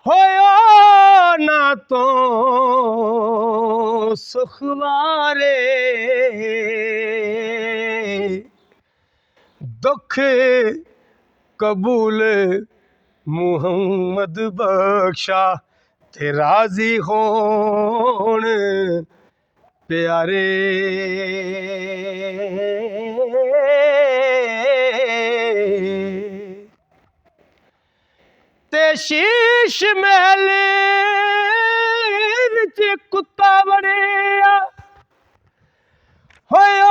ਹੋਇਆ ਨਾ ਤੋਂ ਸੁਖਵਾਰੇ ਦੁੱਖ ਕਬੂਲ ਮੁਹੰਮਦ ਬਖਸ਼ਾ ਤੇ ਰਾਜ਼ੀ ਹੋਣ ਪਿਆਰੇ ਤੇ ਸ਼ੀਸ਼ ਮਹਿਲ ਵਿੱਚ ਕੁੱਤਾ ਵੜਿਆ ਹੋਇਆ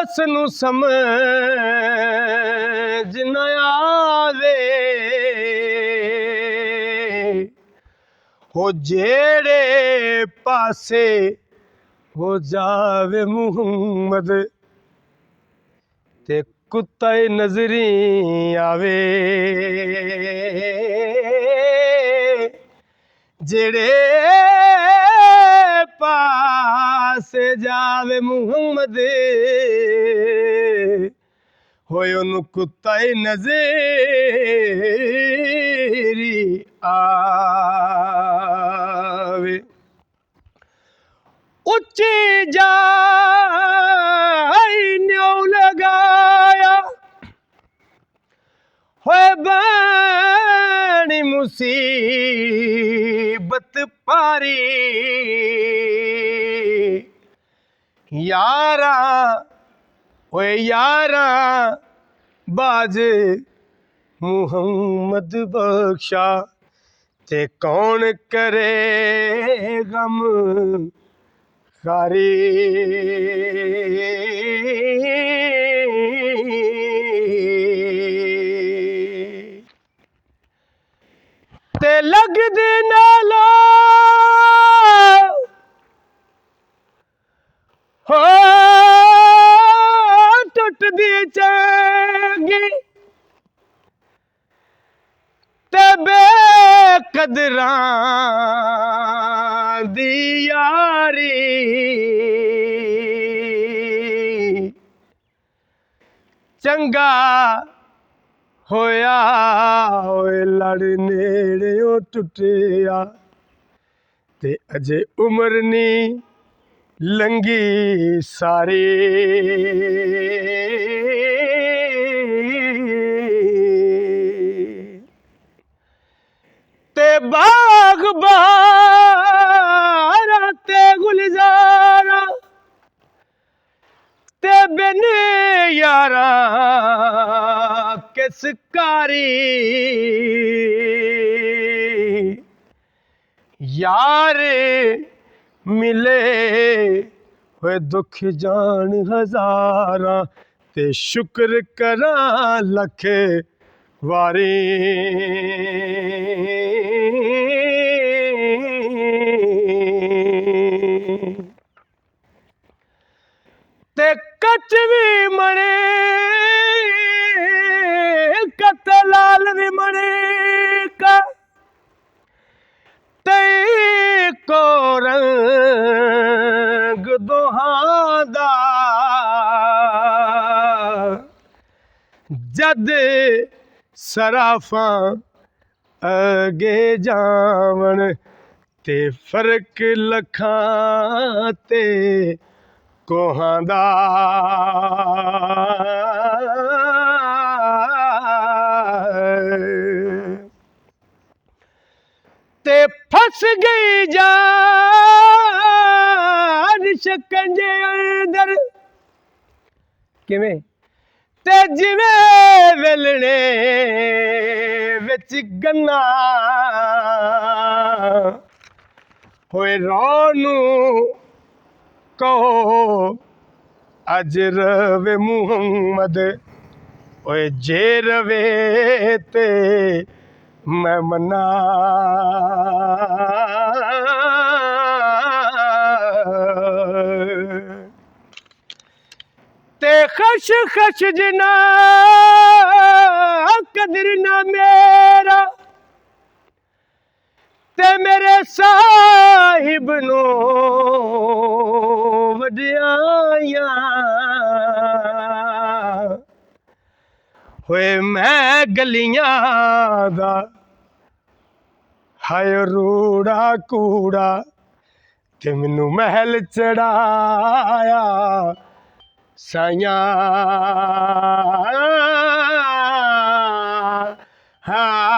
ਉਸ ਨੂੰ ਸਮਝ ਨਾ ਆਵੇ ਹੋ ਜਿਹੜੇ ਪਾਸੇ ਹੋ ਜਾਵੇ ਮੁਹੰਮਦ ਤੇ ਕੁੱਤਾ ਹੀ ਨਜ਼ਰੀ ਆਵੇ ਜਿਹੜੇ ਪਾਸੇ ਜਾਵੇ ਮੁਹੰਮਦ ਹੋਏ ਉਹਨੂੰ ਕੁੱਤਾ ਹੀ ਨਜ਼ਰੀ ਆਵੇ ਉੱਚੀ ਜਾਈ ਨਿਉ ਲਗਾਇਆ ਹੋਏ ਬਾਣੀ ਮੁਸੀਬਤ ਪਾਰੀ ਯਾਰਾ ਓਏ ਯਾਰਾ ਬਾਜ ਮੁਹੰਮਦ ਬਖਸ਼ਾ ਤੇ ਕੌਣ ਕਰੇ ਗਮ ਖਾਰੀ ਤੇ ਲੱਗਦੀ ਨਾਲਾ ਹੋ ਟੁੱਟਦੀ ਚੰਗੀ ਤੇ ਬੇਕਦਰਾਂ ਦੀ ਯਾਰੀ ਚੰਗਾ ਹੋਇਆ ਓਏ ਲੜ ਨੇੜਿਓ ਟੁੱਟਿਆ ਤੇ ਅਜੇ ਉਮਰ ਨੀ ਲੰਗੀ ਸਾਰੀ ਤੇ ਬਾਗ ਬਹਾਰਾਂ ਤੇ ਗੁਲਜ਼ਾਰਾਂ ਤੇ ਬਿਨ ਯਾਰਾ ਕਿਸ ਕਾਰੀ यार मिले होए दुख जान हजारा ते शुक्र करा लख वारी ते कच भी मणे कतलाल भी मणे का ते को रंग दोहादा जद सराफा अगे जावन ते फर्क लखां ते कोहां दा ते फस गई जान शिकंजे अंदर किवें ते जिवें वेलणे विच गन्ना होए रोनू कहो अज रवे मुहम्मद ओए जे रवे ते मैं मना ते खश खश जना कदर ना मेरा ते मेरे साहिब नो वडियाया होए मैं गलियां दा ਹਾਏ ਰੂੜਾ ਕੂੜਾ ਤੇ ਮੈਨੂੰ ਮਹਿਲ ਚੜਾਇਆ ਸਾਈਆਂ। ਹਾਂ